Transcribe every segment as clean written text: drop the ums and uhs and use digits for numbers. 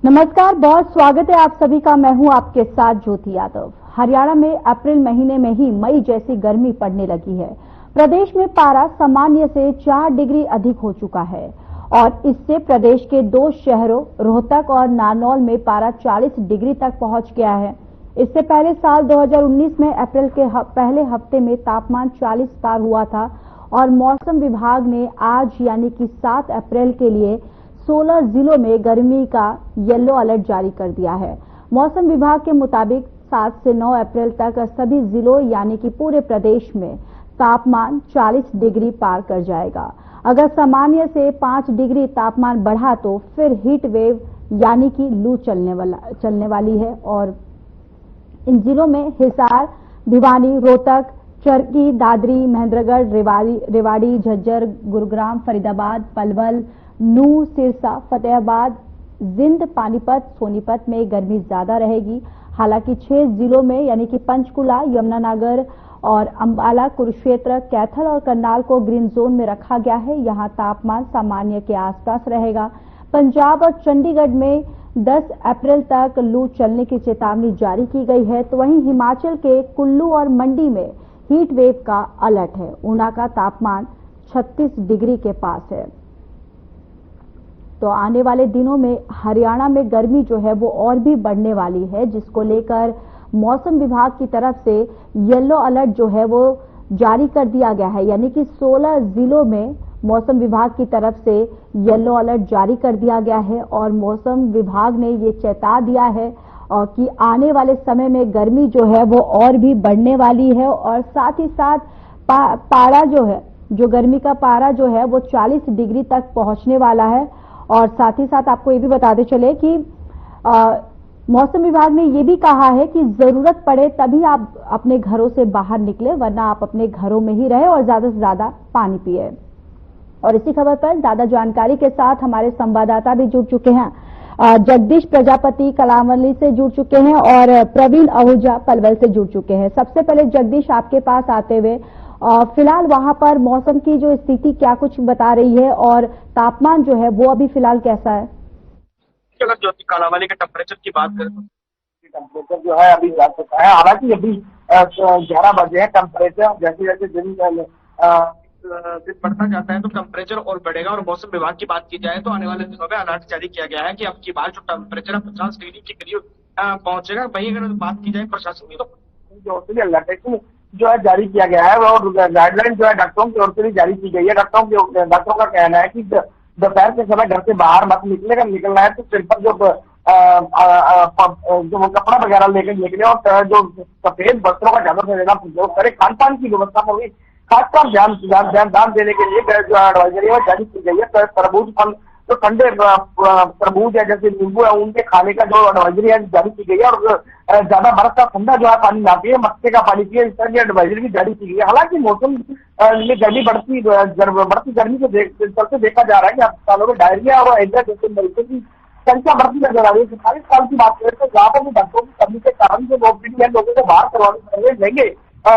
नमस्कार, बहुत स्वागत है आप सभी का। मैं हूं आपके साथ ज्योति यादव। हरियाणा में अप्रैल महीने में ही मई जैसी गर्मी पड़ने लगी है। प्रदेश में पारा सामान्य से 4 डिग्री अधिक हो चुका है और इससे प्रदेश के 2 शहरों रोहतक और नारनौल में पारा 40 डिग्री तक पहुंच गया है। इससे पहले साल 2019 में अप्रैल के पहले हफ्ते में तापमान 40 पार हुआ था और मौसम विभाग ने आज यानी कि 7 अप्रैल के लिए 16 जिलों में गर्मी का येलो अलर्ट जारी कर दिया है। मौसम विभाग के मुताबिक 7 से 9 अप्रैल तक सभी जिलों यानी कि पूरे प्रदेश में तापमान 40 डिग्री पार कर जाएगा। अगर सामान्य से 5 डिग्री तापमान बढ़ा तो फिर हीट वेव यानी कि लू चलने वाली है और इन जिलों में हिसार, भिवानी, रोहतक, चरकी, दादरी, महेंद्रगढ़, रेवाड़ी, झज्जर, गुरुग्राम, फरीदाबाद, पलवल, नूंह, सिरसा, फतेहाबाद, जिंद, पानीपत, सोनीपत में गर्मी ज्यादा रहेगी। हालांकि 6 जिलों में यानी कि पंचकुला, यमुनानगर और अंबाला, कुरुक्षेत्र, कैथल और करनाल को ग्रीन जोन में रखा गया है। यहां तापमान सामान्य के आसपास रहेगा। पंजाब और चंडीगढ़ में 10 अप्रैल तक लू चलने की चेतावनी जारी की गई है। तो वहीं हिमाचल के कुल्लू और मंडी में हीट वेव का अलर्ट है। ऊना का तापमान 36 डिग्री के पास है। तो आने वाले दिनों में हरियाणा में गर्मी जो है वो और भी बढ़ने वाली है, जिसको लेकर मौसम विभाग की तरफ से येलो अलर्ट जो है वो जारी कर दिया गया है। यानी कि 16 जिलों में मौसम विभाग की तरफ से येलो अलर्ट जारी कर दिया गया है और मौसम विभाग ने ये चेता दिया है और कि आने वाले समय में गर्मी जो है वो और भी बढ़ने वाली है और साथ ही साथ पारा जो है, जो गर्मी का पारा जो है वो 40 डिग्री तक पहुंचने वाला है। और साथ ही साथ आपको ये भी बताते चले कि मौसम विभाग ने ये भी कहा है कि जरूरत पड़े तभी आप अपने घरों से बाहर निकले, वरना आप अपने घरों में ही रहे और ज्यादा से ज्यादा पानी पिए। और इसी खबर पर ज्यादा जानकारी के साथ हमारे संवाददाता भी जुड़ चुके हैं। जगदीश प्रजापति कलामली से जुड़ चुके हैं और प्रवीण आहूजा पलवल से जुड़ चुके हैं। सबसे पहले जगदीश, आपके पास आते हुए फिलहाल वहां पर मौसम की जो स्थिति क्या कुछ बता रही है और तापमान जो है वो अभी फिलहाल कैसा है? अगर ज्योति कालावाली के टेम्परेचर की बात करें तो टेम्परेचर जो है अभी जा चुका है। हालांकि अभी 11 बजे है। टेम्परेचर जैसे जैसे दिन बढ़ता जाता है तो टेम्परेचर और बढ़ेगा। और मौसम विभाग की बात की जाए तो आने वाले दिनों में अलर्ट जारी किया गया है कि अब की बार जो टेम्परेचर है 50 डिग्री के करीब पहुंचेगा। वहीं अगर बात की जाए प्रशासन की तो जो अलर्ट जो है जारी किया गया है और गाइडलाइन जो है डॉक्टरों की ओर से भी जारी की गई है। डॉक्टरों का कहना है कि दोपहर के समय घर से बाहर मत निकलना है तो सिर पर जो कपड़ा वगैरह लेकर निकले और जो सफेद वस्त्रों का ज्यादा से ज्यादा प्रयोग करे। खान पान की व्यवस्था पर भी खासकर ध्यान देने के लिए जो एडवाइजरी है जारी की गई है। तरबूज फल जो ठंडे तरबूज है जैसे नींबू है उनके खाने का जो एडवाइजरी है जारी की गई है और ज्यादा बर्फ का ठंडा जो है पानी ना पिए, मक्के का पानी पिए, इस तरह की एडवाइजरी भी जारी की गई है। हालांकि मौसम में गर्मी बढ़ती गर्मी को चलते देखा जा रहा है कि अस्पतालों में डायरिया और एड्स जैसे मरीजों की संख्या बढ़ती नजर आ रही है। 40 साल की बात करें तो यहाँ पर भी डॉक्टरों की कमी के कारण जो ओपीडी है लोगों को बाहर करवानी पड़ रही है। महंगे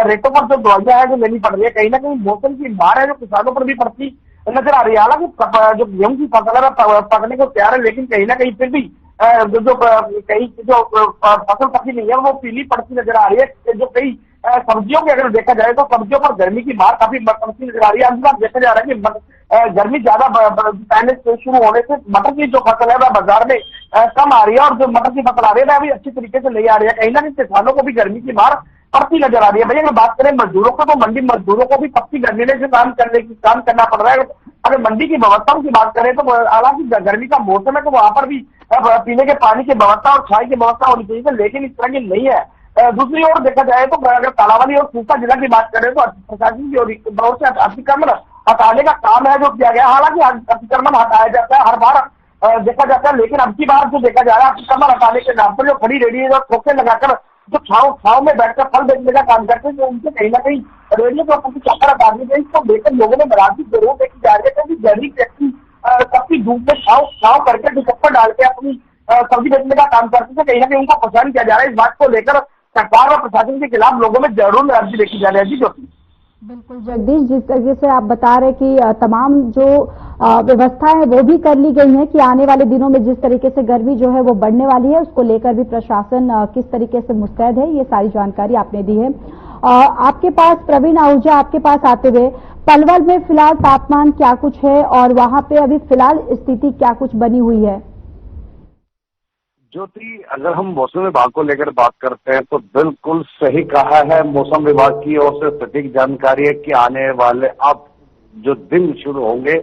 रेटों पर जो दवाइयां है जो लेनी पड़ रही है, कहीं ना कहीं मौसम की मार है जो किसानों पर भी पड़ती नजर आ रही है। हालांकि जो गेहूं की फसल है पकने को तैयार है, लेकिन कहीं ना कहीं फिर भी कई जो फसल पकी नहीं है वो पीली पड़ती नजर आ रही है। जो कई सब्जियों की अगर देखा जाए तो सब्जियों पर गर्मी की मार काफी पड़ती नजर आ रही है। अंत में देखा जा रहा है कि गर्मी ज्यादा पहले से शुरू होने से मटर की जो फसल है वह बाजार में कम आ रही है और जो मटर की फसल आ रही है वह अभी अच्छी तरीके से नहीं आ रही है। कहीं ना कहीं किसानों को भी गर्मी की मार पड़ती नजर आ रही है। भैया अगर बात करें मजदूरों को तो मंडी मजदूरों को भी पक्की गर्मी में काम करना पड़ रहा है। अगर मंडी की व्यवस्थाओं की बात करें तो हालांकि गर्मी का मौसम है तो वहां पर भी पीने के पानी की व्यवस्था और छाई की व्यवस्था होनी चाहिए, लेकिन इस तरह की नहीं है। दूसरी ओर देखा जाए तो अगर कालावाली और सूखा जिला की बात करें तो प्रशासन की ओर से अतिक्रमण हटाने का काम है जो किया गया। हालांकि अतिक्रमण हटाया जाता है हर बार देखा जाता है, लेकिन अब की बार जो देखा जा रहा है अतिक्रमण हटाने के नाम पर जो खड़ी रेडी है खोखे लगाकर जो छाव में बैठकर फल बेचने का काम करते हैं, जो उनसे कहीं ना कहीं रेडियो के ऊपर की चक्कर हटा दी गई। इसको लेकर लोगों में नाराजगी जरूर देखी जा रही है क्योंकि गरीब व्यक्ति सबकी धूप में छाव करके दुपट्टा डाल के अपनी सब्जी बेचने का काम करते थे, कहीं ना कहीं उनको परेशान किया जा रहा है। इस बात को लेकर सरकार और प्रशासन के खिलाफ लोगों में जरूर नाराजगी देखी जा रही है। जी ज्योति। बिल्कुल जगदीश, जिस तरीके से आप बता रहे कि तमाम जो व्यवस्था है वो भी कर ली गई है कि आने वाले दिनों में जिस तरीके से गर्मी जो है वो बढ़ने वाली है उसको लेकर भी प्रशासन किस तरीके से मुस्तैद है, ये सारी जानकारी आपने दी है। आपके पास प्रवीण आहूजा, आपके पास आते हुए पलवल में फिलहाल तापमान क्या कुछ है और वहां पे अभी फिलहाल स्थिति क्या कुछ बनी हुई है? ज्योति, अगर हम मौसम विभाग को लेकर बात करते हैं तो बिल्कुल सही कहा है। मौसम विभाग की ओर से सटीक जानकारी है कि आने वाले अब जो दिन शुरू होंगे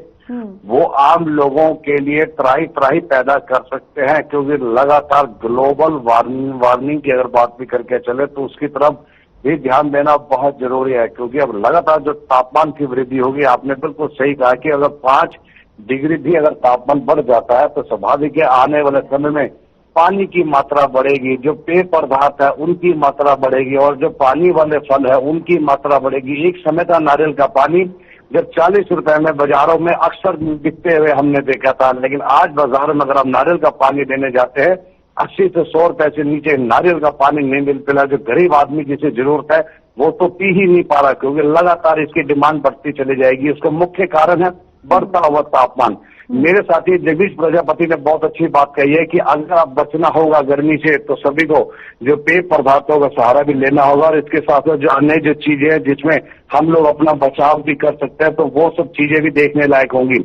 वो आम लोगों के लिए त्राही त्राही पैदा कर सकते हैं, क्योंकि लगातार ग्लोबल वार्मिंग की अगर बात भी करके चले तो उसकी तरफ भी ध्यान देना बहुत जरूरी है। क्योंकि अब लगातार जो तापमान की वृद्धि होगी, आपने बिल्कुल सही कहा कि अगर 5 डिग्री भी अगर तापमान बढ़ जाता है तो स्वाभाविक है आने वाले समय में पानी की मात्रा बढ़ेगी, जो पेय पदार्थ है उनकी मात्रा बढ़ेगी और जो पानी वाले फल है उनकी मात्रा बढ़ेगी। एक समय था नारियल का पानी जब 40 रुपए में बाजारों में अक्सर बिकते हुए हमने देखा था, लेकिन आज बाजार में अगर आप नारियल का पानी लेने जाते हैं 80 से 100 रुपए से नीचे नारियल का पानी नहीं मिल पा। जो गरीब आदमी जिसे जरूरत है वो तो पी ही नहीं पा रहा, क्योंकि लगातार इसकी डिमांड बढ़ती चली जाएगी। उसका मुख्य कारण है बढ़ता हुआ तापमान। मेरे साथी जगदीश प्रजापति ने बहुत अच्छी बात कही है कि अगर आप बचना होगा गर्मी से तो सभी को जो पेय पदार्थों का सहारा भी लेना होगा और इसके साथ साथ जो अन्य जो चीजें हैं जिसमें हम लोग अपना बचाव भी कर सकते हैं तो वो सब चीजें भी देखने लायक होंगी।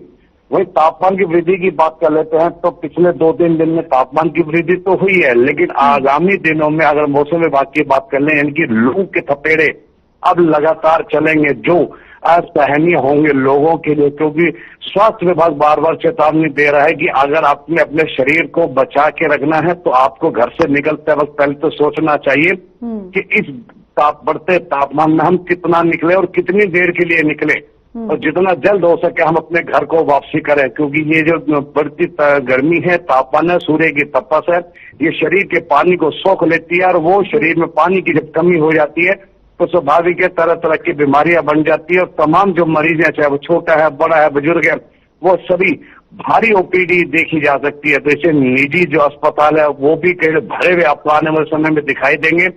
वही तापमान की वृद्धि की बात कर लेते हैं तो पिछले 2-3 दिन में तापमान की वृद्धि तो हुई है, लेकिन आगामी दिनों में अगर मौसम विभाग की बात कर लें, इनकी लू के थपेड़े अब लगातार चलेंगे जो असहनीय होंगे लोगों के लिए। क्योंकि स्वास्थ्य विभाग बार बार चेतावनी दे रहा है कि अगर आपने अपने शरीर को बचा के रखना है तो आपको घर से निकलते वक्त पहले तो सोचना चाहिए कि इस बढ़ते तापमान में हम कितना निकले और कितनी देर के लिए निकले और जितना जल्द हो सके हम अपने घर को वापसी करें। क्योंकि ये जो बढ़ती गर्मी है, तापमान है, सूर्य की तपस है, ये शरीर के पानी को सोख लेती है और वो शरीर में पानी की जब कमी हो जाती है तो स्वाभाविक है तरह तरह की बीमारियां बन जाती है और तमाम जो मरीज हैं, चाहे वो छोटा है, बड़ा है, बुजुर्ग है, वो सभी भारी ओपीडी देखी जा सकती है। तो इसे निजी जो अस्पताल है वो भी कई भरे हुए आपको आने वाले समय में दिखाई देंगे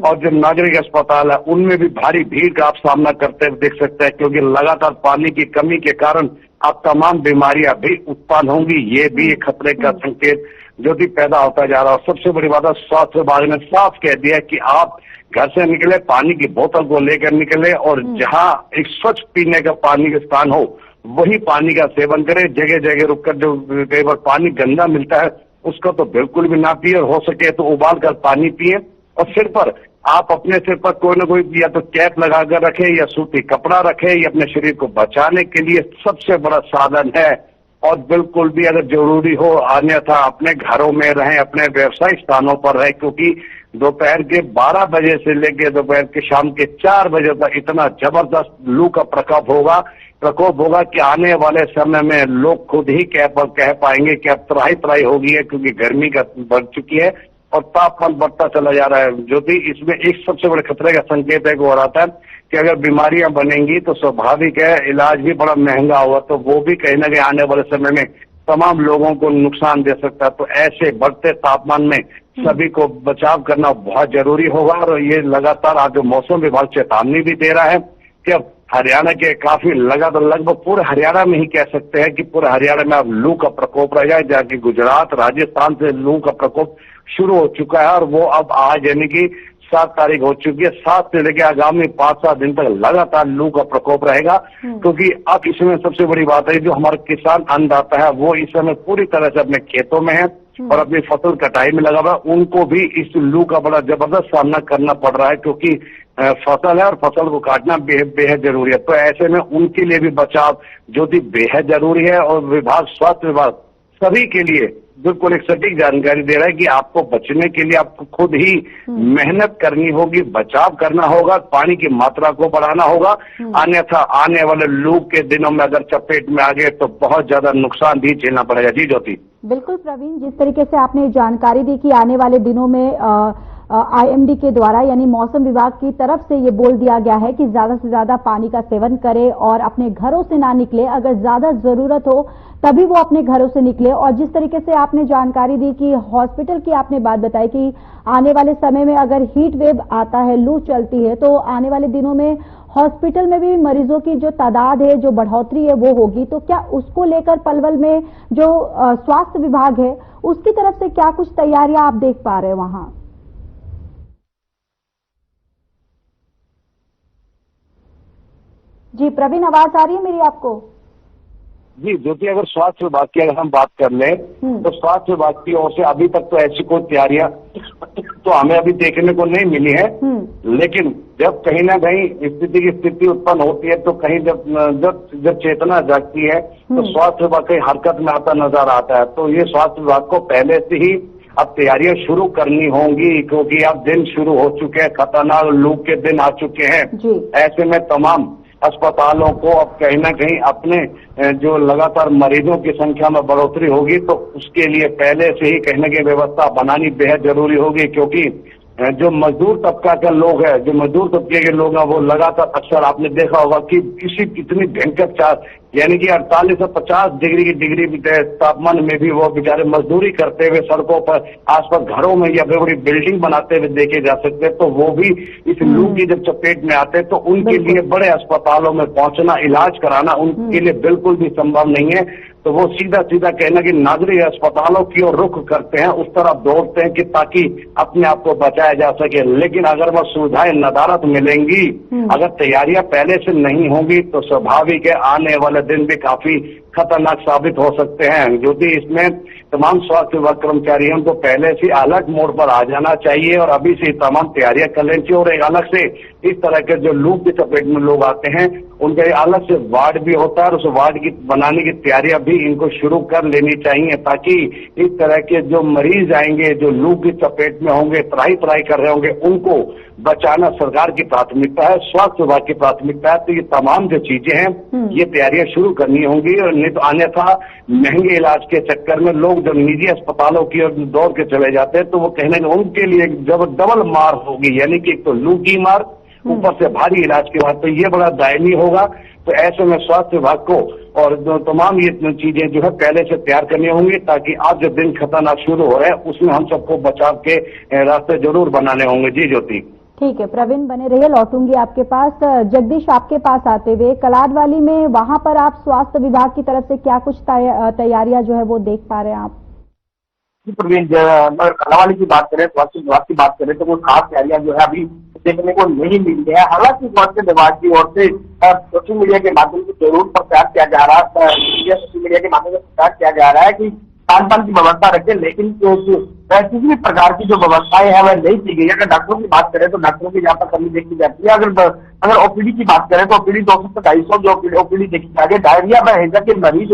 और जो नागरिक अस्पताल है उनमें भी भारी भीड़ का आप सामना करते हुए देख सकते हैं, क्योंकि लगातार पानी की कमी के कारण अब तमाम बीमारियां भी उत्पन्न होंगी। ये भी एक खतरे का संकेत जो भी पैदा होता जा रहा है। सबसे बड़ी बात है स्वास्थ्य विभाग ने साफ कह दिया कि आप घर से निकले पानी की बोतल को लेकर निकले और जहां एक स्वच्छ पीने का पानी का स्थान हो वही पानी का सेवन करें। जगह जगह रुककर जो कई बार पानी गंदा मिलता है उसका तो बिल्कुल भी ना पिए और हो सके तो उबाल कर पानी पिए। और सिर पर आप अपने सिर पर कोई ना कोई या तो कैप लगाकर रखें या सूती कपड़ा रखें, ये अपने शरीर को बचाने के लिए सबसे बड़ा साधन है। और बिल्कुल भी अगर जरूरी हो अन्यथा अपने घरों में रहें, अपने व्यवसायिक स्थानों पर रहें, क्योंकि दोपहर के 12 बजे से लेकर दोपहर के शाम के 4 बजे तक इतना जबरदस्त लू का प्रकोप होगा कि आने वाले समय में लोग खुद ही कह पाएंगे कि अब त्राही त्राही हो गई है, क्योंकि गर्मी का बढ़ चुकी है और तापमान बढ़ता चला जा रहा है। जो भी इसमें एक सबसे बड़े खतरे का संकेत है वो आता है कि अगर बीमारियां बनेंगी तो स्वाभाविक है इलाज भी बड़ा महंगा होगा, तो वो भी कहीं ना कहीं आने वाले समय में तमाम लोगों को नुकसान दे सकता है। तो ऐसे बढ़ते तापमान में सभी को बचाव करना बहुत जरूरी होगा। और ये लगातार आगे मौसम विभाग चेतावनी भी दे रहा है कि अब हरियाणा के काफी लगातार लगभग पूरे हरियाणा में ही कह सकते हैं कि पूरे हरियाणा में अब लू का प्रकोप रहेगा, जबकि गुजरात राजस्थान से लू का प्रकोप शुरू हो चुका है और वो अब आज यानी कि 7 तारीख हो चुकी है। 7 से लेकर आगामी 5-7 दिन तक लगातार लू का प्रकोप रहेगा। क्योंकि अब इसमें सबसे बड़ी बात है जो हमारे किसान अन्नदाता है वो इस समय पूरी तरह से अपने खेतों में है और अपनी फसल कटाई में लगा हुआ है, उनको भी इस लू का बड़ा जबरदस्त सामना करना पड़ रहा है, क्योंकि फसल है और फसल को काटना बेहद जरूरी है। तो ऐसे में उनके लिए भी बचाव जो भी बेहद जरूरी है और स्वास्थ्य विभाग सभी के लिए बिल्कुल एक सटीक जानकारी दे रहा है कि आपको बचने के लिए आपको खुद ही मेहनत करनी होगी, बचाव करना होगा, पानी की मात्रा को बढ़ाना होगा, अन्यथा आने वाले लू के दिनों में अगर चपेट में आ गए तो बहुत ज्यादा नुकसान भी झेलना पड़ेगा। जी ज्योति। बिल्कुल प्रवीण, जिस तरीके से आपने जानकारी दी कि आने वाले दिनों में IMD के द्वारा यानी मौसम विभाग की तरफ से ये बोल दिया गया है कि ज्यादा से ज्यादा पानी का सेवन करें और अपने घरों से ना निकले, अगर ज्यादा जरूरत हो तभी वो अपने घरों से निकले। और जिस तरीके से आपने जानकारी दी कि हॉस्पिटल की आपने बात बताई कि आने वाले समय में अगर हीट वेव आता है, लू चलती है, तो आने वाले दिनों में हॉस्पिटल में भी मरीजों की जो तादाद है, जो बढ़ोतरी है वो होगी, तो क्या उसको लेकर पलवल में जो स्वास्थ्य विभाग है उसकी तरफ से क्या कुछ तैयारियां आप देख पा रहे हैं वहां? जी प्रवीण, आवाज आ रही है मेरी आपको? जी ज्योति, अगर स्वास्थ्य विभाग की अगर हम बात कर लें तो स्वास्थ्य विभाग की ओर से अभी तक तो ऐसी कोई तैयारियां तो हमें अभी देखने को नहीं मिली है। लेकिन जब कहीं ना कहीं स्थिति उत्पन्न होती है तो कहीं जब चेतना जागती है तो स्वास्थ्य विभाग कहीं हरकत में आता नजर आता है। तो ये स्वास्थ्य विभाग को पहले से ही अब तैयारियां शुरू करनी होंगी, क्योंकि अब दिन शुरू हो चुके हैं, खतरनाक लू के दिन आ चुके हैं। ऐसे में तमाम अस्पतालों को अब कहीं ना कहीं अपने जो लगातार मरीजों की संख्या में बढ़ोतरी होगी तो उसके लिए पहले से ही कहने की व्यवस्था बनानी बेहद जरूरी होगी। क्योंकि जो मजदूर तबका के लोग हैं, जो मजदूर तबके के लोग हैं, वो लगातार अक्सर आपने देखा होगा कि इतनी भयंकर यानी कि 48 से 50 डिग्री तापमान में भी वो बेचारे मजदूरी करते हुए सड़कों पर आसपास घरों में या बड़ी बिल्डिंग बनाते हुए देखे जा सकते हैं। तो वो भी इस लू की जब चपेट में आते हैं तो उनके लिए बड़े अस्पतालों में पहुंचना, इलाज कराना उनके लिए बिल्कुल भी संभव नहीं है। तो वो सीधा कहना कि नागरिक अस्पतालों की ओर रुख करते हैं, उस तरफ दौड़ते हैं कि ताकि अपने आप को बचाया जा सके। लेकिन अगर वह सुविधाएं नदारद मिलेंगी, अगर तैयारियां पहले से नहीं होंगी तो स्वाभाविक है आने वाले दिन भी काफी खतरनाक साबित हो सकते हैं। जो कि इसमें तमाम स्वास्थ्य विभाग कर्मचारियों को पहले से अलर्ट मोड पर आ जाना चाहिए और अभी से तमाम तैयारियां कर लेनी चाहिए। और एक अलग से इस तरह के जो लू की चपेट में लोग आते हैं उनका अलग से वार्ड भी होता है और उस वार्ड की बनाने की तैयारियां भी इनको शुरू कर लेनी चाहिए, ताकि इस तरह के जो मरीज आएंगे, जो लू की चपेट में होंगे, त्राही कर रहे होंगे, उनको बचाना सरकार की प्राथमिकता है, स्वास्थ्य विभाग की प्राथमिकता है। तो ये तमाम जो चीजें हैं ये तैयारियां शुरू करनी होंगी। और नहीं तो अन्यथा महंगे इलाज के चक्कर में लोग जब निजी अस्पतालों की ओर दौड़ के चले जाते हैं तो वो कहने उनके लिए जब डबल मार होगी, यानी कि एक तो लू की मार, ऊपर से भारी इलाज के बाद, तो ये बड़ा दायनी होगा। तो ऐसे में स्वास्थ्य विभाग को और तमाम ये चीजें जो है पहले से तैयार करनी होंगी, ताकि आज जो दिन खतरनाक शुरू हो रहा है उसमें हम सबको बचाव के रास्ते जरूर बनाने होंगे। जी ज्योति। ठीक है प्रवीण, बने रहिए, लौटूंगी आपके पास। जगदीश, आपके पास आते हुए कलाडवाली में वहां पर आप स्वास्थ्य विभाग की तरफ से क्या कुछ तैयारियां जो है वो देख पा रहे हैं आप? प्रवीण, अगर कलावाली की बात करें, स्वास्थ्य विभाग की बात करें तो वो खास तैयारियां जो है अभी देखने को नहीं मिल रही है। हालांकि स्वास्थ्य विभाग की ओर से सोशल मीडिया के माध्यम से जरूर प्रचार किया जा रहा है, सोशल मीडिया के माध्यम से प्रचार किया जा रहा है कि खान पान की व्यवस्था रखें, लेकिन किसी भी प्रकार की जो व्यवस्थाएं हैं वह नहीं की गई। अगर डॉक्टरों की बात करें तो डॉक्टरों की यहाँ पर कमी देखी जाती है। अगर ओपीडी की बात करें तो ओपीडी 200 से 250 जो ओपीडी देखी जाती है। डायरिया में हैजा के मरीज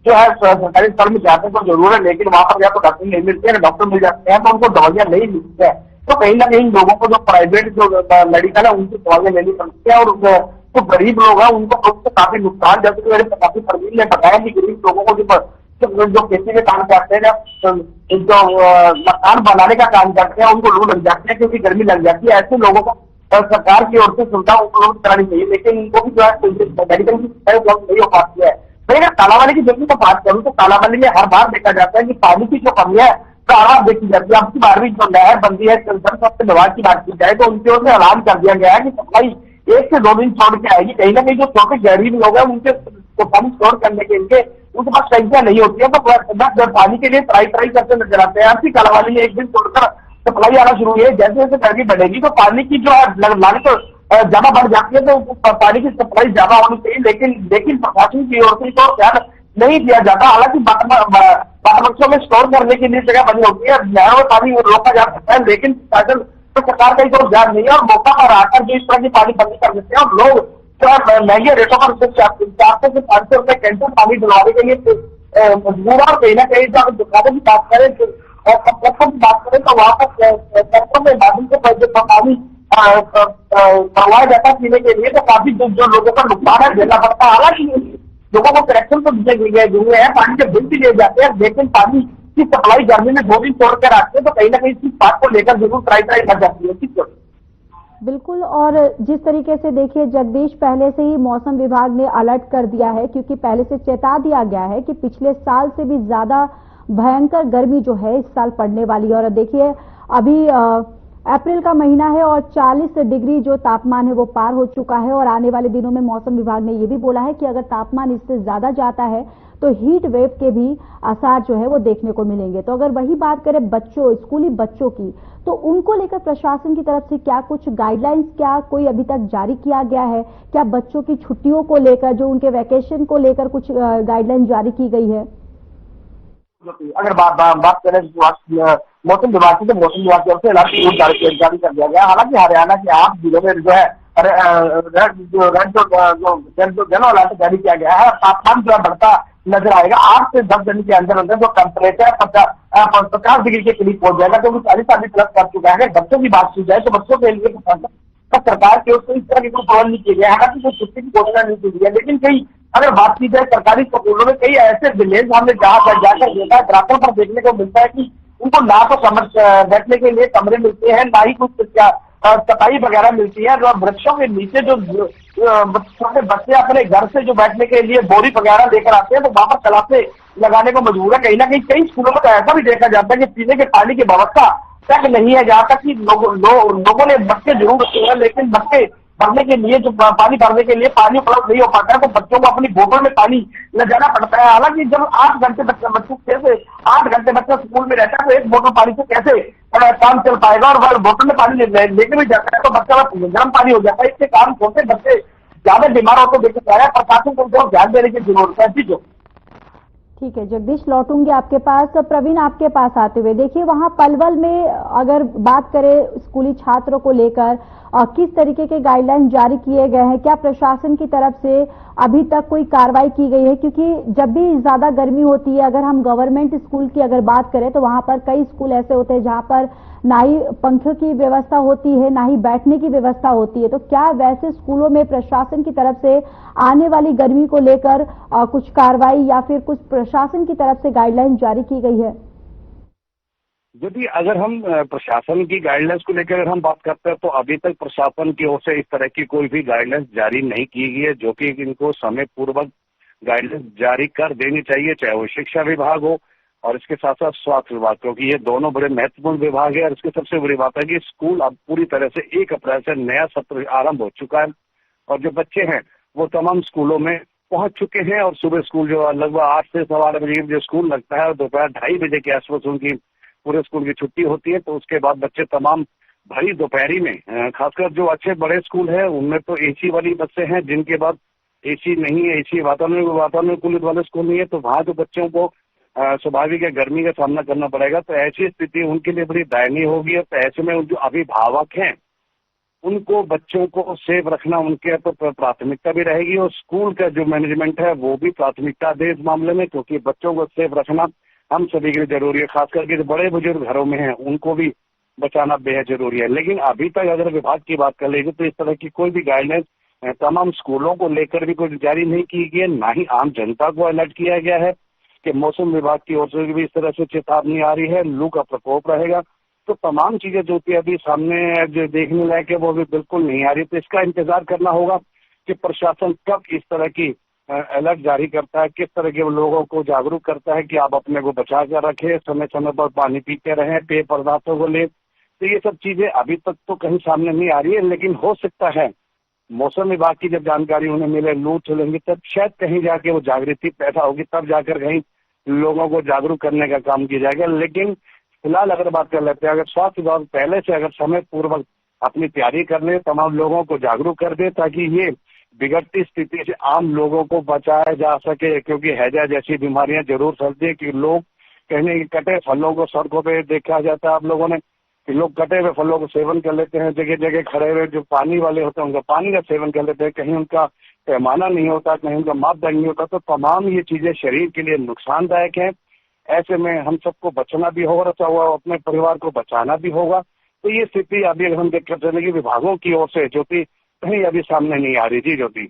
जो है सरकारी स्तर में जाते तो जरूर है, लेकिन वहां पर या तो डॉक्टर नहीं मिलते हैं, डॉक्टर मिल जाते हैं तो उनको दवाइयां नहीं मिलती है। तो कहीं ना कहीं लोगों को जो प्राइवेट जो मेडिकल है उनकी दवाइयां लेनी पड़ती है और जो गरीब लोग हैं उनको काफी नुकसान, जैसे कि मेरे काफी प्रवीण ने बताया कि गरीब लोगों को जो खेती में काम करते हैं, जो मकान बनाने का काम करते हैं, उनको लू लग जाती है क्योंकि गर्मी लग जाती है। ऐसे लोगों को सरकार की ओर से सुविधा उपलब्ध करानी चाहिए, लेकिन इनको भी जो है मेडिकल की सुविधा उपलब्ध नहीं हो पाती है। मैं तालावाली की जमीन को बात करूँ तो तालावाली में हर बार देखा जाता है कि पानी की जो कमी है आराम देखी जाती है। अब की बार भी जो नहर बनती है, स्वास्थ्य विभाग की बात की जाए तो उनकी ओर से ऐलान कर दिया गया है कि सप्लाई 1 से 2 दिन छोड़ के आएगी। कहीं ना कहीं जो छोटे गरीब लोग हैं उनके पानी स्टोर करने के लिए उनके पास टंकियां नहीं होती है, तो पानी के लिए ट्राई करते नजर आते हैं। आपकी तालावाली में 1 दिन छोड़कर सप्लाई आना शुरू हुई है। जैसे जैसे गर्मी बढ़ेगी तो पानी की जो लागत ज्यादा बढ़ जाती है, तो पानी की सप्लाई ज्यादा होनी चाहिए, लेकिन प्रशासन की ओर से तो ध्यान नहीं दिया जाता। हालांकि बाटमक्षों में स्टोर करने के लिए जगह बनी होती है, नहरों में पानी रोका जा सकता है, लेकिन सरकार का तो ध्यान नहीं है और मौका पर आकर जो इस तरह की पानी बंदी कर देते हैं और लोग जो है महंगे रेटों पर 400 से 500 रुपए कैंटीन पानी डलवाने के लिए मजबूर। और कहीं ना कहीं जो अगर दुकानों की बात करें और कंपलेक्सों की बात करें तो वहां पर सड़कों में माध्यम से पानी करवाया जाता है पीने के लिए, तो काफी जो लोगों का नुकसान है झेलना पड़ता है। हालांकि लोगों को कनेक्शन तो दिए गए हैं, पानी के बिल भी दिए जाते हैं, लेकिन पानी की सप्लाई गर्मी में 2 दिन छोड़ कर आते हैं, तो कहीं ना कहीं इस बात को लेकर जरूर ट्राई कर जाती है। बिल्कुल, और जिस तरीके से देखिए जगदीश, पहले से ही मौसम विभाग ने अलर्ट कर दिया है, क्योंकि पहले से चेता दिया गया है कि पिछले साल से भी ज्यादा भयंकर गर्मी जो है इस साल पड़ने वाली है। और देखिए अभी अप्रैल का महीना है और 40 डिग्री जो तापमान है वो पार हो चुका है और आने वाले दिनों में मौसम विभाग ने ये भी बोला है कि अगर तापमान इससे ज्यादा जाता है तो हीट वेव के भी आसार जो है वो देखने को मिलेंगे। तो अगर वही बात करें बच्चों, स्कूली बच्चों की, तो उनको लेकर प्रशासन की तरफ से क्या कुछ गाइडलाइंस, क्या कोई अभी तक जारी किया गया है? क्या बच्चों की छुट्टियों को लेकर, जो उनके वैकेशन को लेकर कुछ गाइडलाइंस जारी की गई है? अगर बात करें मौसम विभाग की, तो मौसम विभाग की ओर से अलर्ट जारी कर दिया गया। हालांकि हरियाणा के 8 जिलों में जो है रेड अलर्ट जारी किया गया है। तापमान जो है बढ़ता नजर आएगा। 8 से 10 दिन के अंदर अंदर जो टेम्परेचर 50 डिग्री के करीब पहुंच जाएगा, जो 40 प्लस कर चुका है। अगर बच्चों की बात की जाए तो बच्चों के लिए सरकार की ओर से इस तरह के कोई प्रबंध नहीं किए गए। हालांकि कोई छुट्टी की घोषणा नहीं की गई है, लेकिन कई अगर बात की जाए सरकारी स्कूलों में कई ऐसे विलेज हमने जहाँ जाकर देखा है, ग्राफों पर देखने को मिलता है कि उनको ना तो बैठने के लिए कमरे मिलते हैं, ना ही कुछ चटाई वगैरह मिलती है। और वृक्षों के नीचे जो छोटे बच्चे अपने घर से जो बैठने के लिए बोरी वगैरह लेकर आते हैं, तो वहां पर क्लासे लगाने को मजबूर है। कहीं ना कहीं कई स्कूलों में तो ऐसा भी देखा जाता है कि पीने के पानी की व्यवस्था तक नहीं है, जहाँ तक कि लोगों ने मटके जरूर रखे हैं, लेकिन मटके भरने के लिए, जो पानी भरने के लिए पानी उपलब्ध नहीं हो पाता है, तो बच्चों को अपनी बोतल में पानी ले जाना पड़ता है। हालांकि जब 8 घंटे बच्चे 6 से 8 घंटे बच्चा स्कूल में रहता है, तो एक बोतल पानी से कैसे काम चल पाएगा? और वह बोतल में पानी लेकर भी जाता है तो बच्चा गर्म पानी हो जाता है। इसके कारण छोटे बच्चे ज्यादा बीमार होते देखा जा रहा है। प्रशासन को बहुत ध्यान देने की जरूरत है। जी जो ठीक है जगदीश, लौटूंगी आपके पास। तो प्रवीण, आपके पास आते हुए देखिए, वहां पलवल में अगर बात करें स्कूली छात्रों को लेकर किस तरीके के गाइडलाइन जारी किए गए हैं? क्या प्रशासन की तरफ से अभी तक कोई कार्रवाई की गई है? क्योंकि जब भी ज्यादा गर्मी होती है, अगर हम गवर्नमेंट स्कूल की अगर बात करें तो वहां पर कई स्कूल ऐसे होते हैं जहां पर ना ही पंखे की व्यवस्था होती है, ना ही बैठने की व्यवस्था होती है। तो क्या वैसे स्कूलों में प्रशासन की तरफ से आने वाली गर्मी को लेकर कुछ कार्रवाई या फिर कुछ प्रशासन की तरफ से गाइडलाइन जारी की गई है? यदि अगर हम प्रशासन की गाइडलाइंस को लेकर अगर हम बात करते हैं, तो अभी तक प्रशासन की ओर से इस तरह की कोई भी गाइडलाइंस जारी नहीं की गई है, जो कि इनको समय पूर्वक गाइडलाइंस जारी कर देनी चाहिए, चाहे वो शिक्षा विभाग हो और इसके साथ साथ स्वास्थ्य विभाग, क्योंकि ये दोनों बड़े महत्वपूर्ण विभाग है। और इसकी सबसे बड़ी बात है कि स्कूल अब पूरी तरह से 1 अप्रैल से नया सत्र आरंभ हो चुका है और जो बच्चे हैं वो तमाम स्कूलों में पहुंच चुके हैं। और सुबह स्कूल जो लगभग 8 से 8:15 बजे जो स्कूल लगता है और दोपहर 2:30 बजे के आसपास उनकी पूरे स्कूल की छुट्टी होती है। तो उसके बाद बच्चे तमाम भरी दोपहरी में, खासकर जो अच्छे बड़े स्कूल है उनमें तो एसी वाली बसें हैं, जिनके बाद एसी नहीं है, एसी वातानुकूलित वाले स्कूल नहीं है, तो वहाँ जो बच्चों को स्वाभाविक है गर्मी का सामना करना पड़ेगा। तो ऐसी स्थिति उनके लिए बड़ी दयनीय होगी। और तो ऐसे में जो अभिभावक हैं उनको बच्चों को सेफ रखना उनके तो प्राथमिकता भी रहेगी, और स्कूल का जो मैनेजमेंट है वो भी प्राथमिकता दे इस मामले में, क्योंकि बच्चों को सेफ रखना हम सभी के लिए जरूरी है। खास करके जो बड़े बुजुर्ग घरों में हैं उनको भी बचाना बेहद जरूरी है। लेकिन अभी तक अगर विभाग की बात कर लेंगे तो इस तरह की कोई भी गाइडलाइंस तमाम स्कूलों को लेकर भी कोई जारी नहीं की गई है, ना ही आम जनता को अलर्ट किया गया है कि मौसम विभाग की ओर से भी इस तरह से चेतावनी आ रही है, लू का प्रकोप रहेगा। तो तमाम चीजें जो थी अभी सामने जो देखने लायक है वो भी बिल्कुल नहीं आ रही। तो इसका इंतजार करना होगा कि प्रशासन कब इस तरह की अलर्ट जारी करता है, किस तरह के लोगों को जागरूक करता है कि आप अपने को बचा कर रखें, समय समय पर पानी पीते रहें, पेय पदार्थों को लें। तो ये सब चीजें अभी तक तो कहीं सामने नहीं आ रही है, लेकिन हो सकता है मौसम विभाग की जब जानकारी उन्हें मिले, लू चलेंगी, तब शायद कहीं जाके वो जागृति पैदा होगी, तब जाकर कहीं लोगों को जागरूक करने का काम किया जाएगा। लेकिन फिलहाल अगर बात कर लेते हैं, अगर स्वास्थ्य विभाग पहले से अगर समय पूर्वक अपनी तैयारी कर ले, तमाम लोगों को जागरूक कर दे, ताकि ये बिगड़ती स्थिति से आम लोगों को बचाया जा सके। क्योंकि हैजा जैसी बीमारियां जरूर फैलती है कि लोग कहने के कटे फलों को सड़कों पे देखा जाता है आप लोगों ने कि लोग कटे हुए फलों को सेवन कर लेते हैं, जगह जगह खड़े हुए जो पानी वाले होते हैं उनका पानी का सेवन कर लेते हैं, कहीं उनका पैमाना नहीं होता, कहीं उनका मापदंड नहीं होता। तो तमाम ये चीजें शरीर के लिए नुकसानदायक है। ऐसे में हम सबको बचना भी होगा, चाहे अपने परिवार को बचाना भी होगा। तो ये स्थिति अभी अगर हम देखकर चलेंगे विभागों की ओर से ज्योति कहीं अभी सामने नहीं आ रही। जी ज्योति,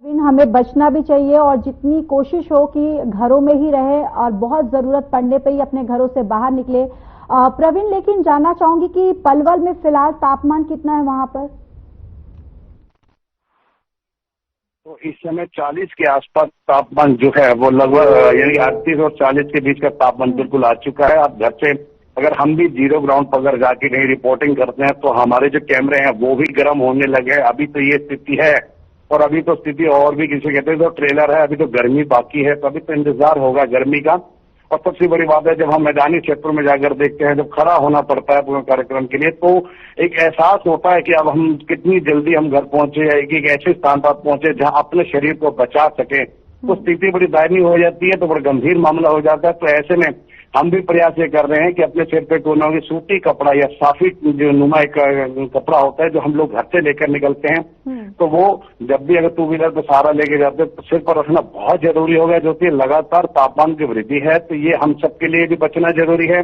हमें बचना भी चाहिए और जितनी कोशिश हो कि घरों में ही रहे और बहुत जरूरत पड़ने पे ही अपने घरों से बाहर निकले। प्रवीण, लेकिन जानना चाहूंगी कि पलवल में फिलहाल तापमान कितना है वहां पर? तो इस समय 40 के आसपास तापमान जो है वो लगभग यानी 38 और 40 के बीच का तापमान बिल्कुल आ चुका है। आप घर से अगर हम भी जीरो ग्राउंड पर अगर जाके कहीं रिपोर्टिंग करते हैं तो हमारे जो कैमरे हैं वो भी गर्म होने लगे। अभी तो ये स्थिति है और अभी तो स्थिति और भी किसी कहते हैं तो ट्रेलर है, अभी तो गर्मी बाकी है, तो अभी तो इंतजार होगा गर्मी का। और सबसे बड़ी बात है जब हम मैदानी क्षेत्रों में जाकर देखते हैं, जब खड़ा होना पड़ता है पूरे कार्यक्रम के लिए, तो एक एहसास होता है कि अब हम कितनी जल्दी हम घर पहुंचे, एक ऐसे स्थान पर पहुंचे जहां अपने शरीर को बचा सके। तो स्थिति बड़ी दयनीय हो जाती है, तो बड़ा गंभीर मामला हो जाता है। तो ऐसे में हम भी प्रयास ये कर रहे हैं कि अपने सिर पे कोई ना कोई सूती कपड़ा या साफी जो नुमा एक कपड़ा होता है जो हम लोग घर से लेकर निकलते हैं, तो वो जब भी अगर टू व्हीलर पे सहारा लेके जाते हैं तो सिर पर रखना बहुत जरूरी हो गया, जो कि लगातार तापमान की वृद्धि है। तो ये हम सबके लिए भी बचना जरूरी है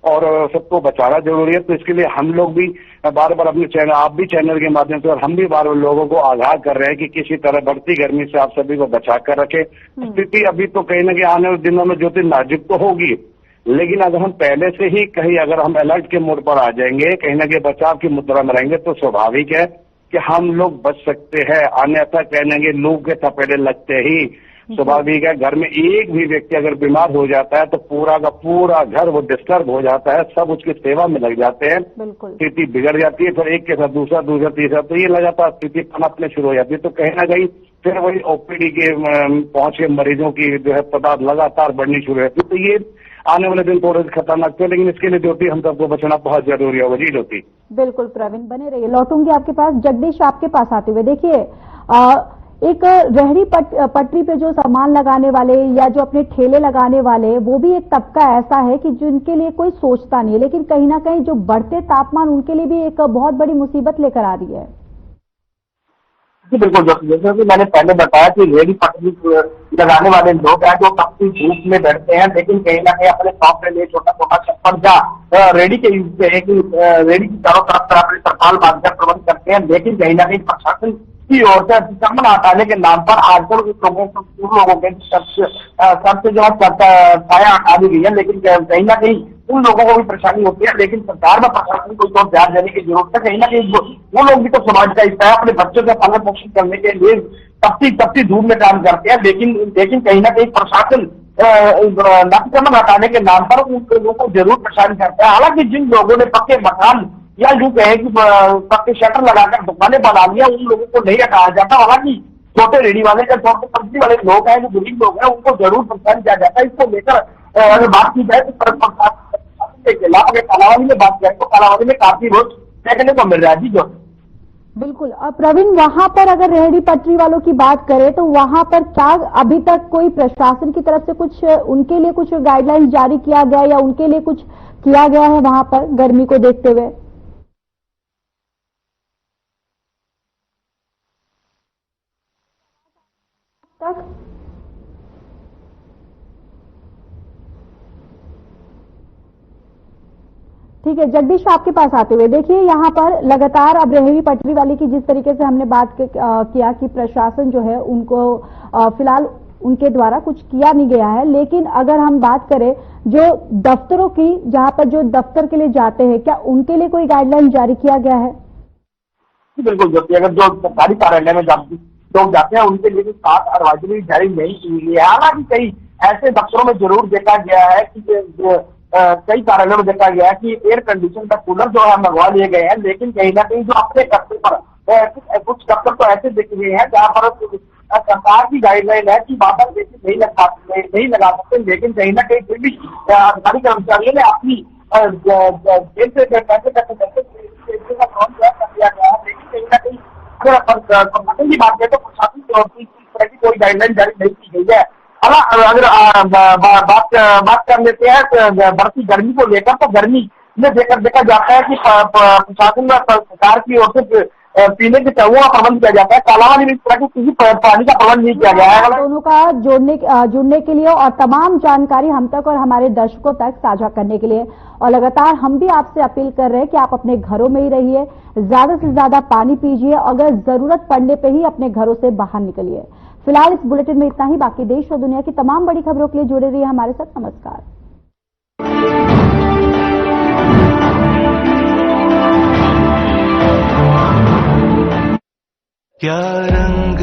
और सबको बचाना जरूरी है। तो इसके लिए हम लोग भी बार बार अपने चैनल, आप भी चैनल के माध्यम से और हम भी बार बार लोगों को आगाह कर रहे हैं कि किसी तरह बढ़ती गर्मी से आप सभी को बचा कर रखें। स्थिति अभी तो कहीं ना कहीं आने वाले दिनों में जो नाजुक तो होगी, लेकिन अगर हम पहले से ही कहीं अगर हम अलर्ट के मोड पर आ जाएंगे, कहीं ना कहीं बचाव की मुद्रा में रहेंगे, तो स्वाभाविक है कि हम लोग बच सकते हैं। अन्यथा कहने लू के थपेड़े लगते ही स्वाभाविक है घर में एक भी व्यक्ति अगर बीमार हो जाता है तो पूरा का पूरा घर वो डिस्टर्ब हो जाता है, सब उसकी सेवा में लग जाते हैं, स्थिति बिगड़ जाती है। फिर एक के साथ दूसरा तीसरा, तो ये लगातार स्थिति पनपने शुरू हो जाती है। तो कहीं ना कहीं फिर वही ओपीडी के पहुंचे मरीजों की जो है तादाद लगातार बढ़नी शुरू होती है। तो ये आने वाले दिन थोड़े खतरनाक थे, लेकिन इसके लिए ज्योति हम सबको बचना बहुत जरूरी होगा। जी ज्योति। बिल्कुल प्रवीण, बने रहिए, लौटूंगी आपके पास। जगदीश, आपके पास आते हुए देखिए, एक रेहड़ी पटरी पे जो सामान लगाने वाले या जो अपने ठेले लगाने वाले, वो भी एक तबका ऐसा है कि जिनके लिए कोई सोचता नहीं है, लेकिन कहीं ना कहीं जो बढ़ते तापमान उनके लिए भी एक बहुत बड़ी मुसीबत लेकर आ रही है। जी बिल्कुल, जैसे कि मैंने पहले बताया कि रेहड़ी पटरी लगाने वाले लोग हैं जो काफी धूप में बैठते हैं, लेकिन कहीं ना कहीं अपने शौक के लिए छोटा छोटा छप्पर या रेहड़ी के यूज से रेहड़ी की चारों तरफ अपने तरपाल बांधकर प्रबंध करते हैं। लेकिन कहीं ना कहीं प्रशासन की ओर से अतिक्रमण हटाने के नाम पर आजकल उन लोगों के सबसे जो छाया हटा दी गई है, लेकिन कहीं ना कहीं उन लोगों को भी परेशानी होती है। लेकिन सरकार व प्रशासन को तो ध्यान देने की जरूरत है। कहीं ना कहीं वो लोग भी तो समाज का हिस्सा है, अपने बच्चों का पालन पोषण करने के लिए तपती धूप में काम करते हैं। लेकिन कहीं ना कहीं प्रशासन अतिक्रमण हटाने के नाम पर उन लोगों को जरूर परेशान करता है। हालांकि जिन लोगों ने पक्के मकान या यूं कहे कि पक्के शटर लगाकर दुकानें बना लिया, उन लोगों को नहीं हटाया जाता। हालांकि छोटे रेहड़ी वाले या छोटे सब्जी वाले लोग हैं, जो गरीब लोग हैं, उनको जरूर परेशान किया जाता है। इसको लेकर अगर बात की जाए तो के खिलाफ अगर कालावली में बात करें तो कालावली में काफी रोज देखने को मिल रहा है। जी जो बिल्कुल। प्रवीण, वहां पर अगर रेहड़ी पटरी वालों की बात करें तो वहां पर क्या अभी तक कोई प्रशासन की तरफ से कुछ उनके लिए कुछ गाइडलाइंस जारी किया गया या उनके लिए कुछ किया गया है वहां पर गर्मी को देखते हुए? ठीक है जगदीश, आपके पास आते हुए देखिए, यहाँ पर लगातार अब रेहड़ी पटरी वाली की जिस तरीके से हमने बात किया कि प्रशासन जो है उनको फिलहाल उनके द्वारा कुछ किया नहीं गया है, लेकिन अगर हम बात करें जो दफ्तरों की, जहां पर जो दफ्तर के लिए जाते हैं, क्या उनके लिए कोई गाइडलाइन जारी किया गया है? बिल्कुल, अगर जो सरकारी कार्यालय में लोग जाते हैं उनके लिए भी खास एडवाइजरी जारी नहीं की गई है। हालांकि कई ऐसे दफ्तरों में जरूर देखा गया है कि कई कार्यालयों में देखा गया है कि एयर कंडीशन का कूलर जो है मंगवा लिए गए हैं, लेकिन कहीं ना कहीं जो अपने दफ्तर पर कुछ दफ्तर तो ऐसे देखे गए हैं जहाँ पर सरकार की गाइडलाइन है कि वाटर बेसिस नहीं लगा सकते, लेकिन कहीं ना कहीं फिर भी अधिकारी कर्मचारियों ने अपनी जेल से पैसे कर दिया गया है। लेकिन कहीं ना कहीं अगर प्रशासन की बात करें तो प्रशासन की ओर से इस तरह की कोई गाइडलाइन जारी नहीं की गई है। अगर बात कर लेते हैं बढ़ती गर्मी को लेकर, तो गर्मी में देखा जाता है कि प्रशासन व सरकार की ओर से पीने के चाहुओं का प्रबंध किया जाता है। तालाब में इस तरह की किसी पानी का प्रबंध नहीं किया गया है। दोनों का जुड़ने के लिए और तमाम जानकारी हम तक और हमारे दर्शकों तक साझा करने के लिए, और लगातार हम भी आपसे अपील कर रहे हैं कि आप अपने घरों में ही रहिए, ज्यादा से ज्यादा पानी पीजिए, अगर जरूरत पड़ने पर ही अपने घरों से बाहर निकलिए। फिलहाल इस बुलेटिन में इतना ही। बाकी देश और दुनिया की तमाम बड़ी खबरों के लिए जुड़े रहिए हमारे साथ। नमस्कार। क्या रंग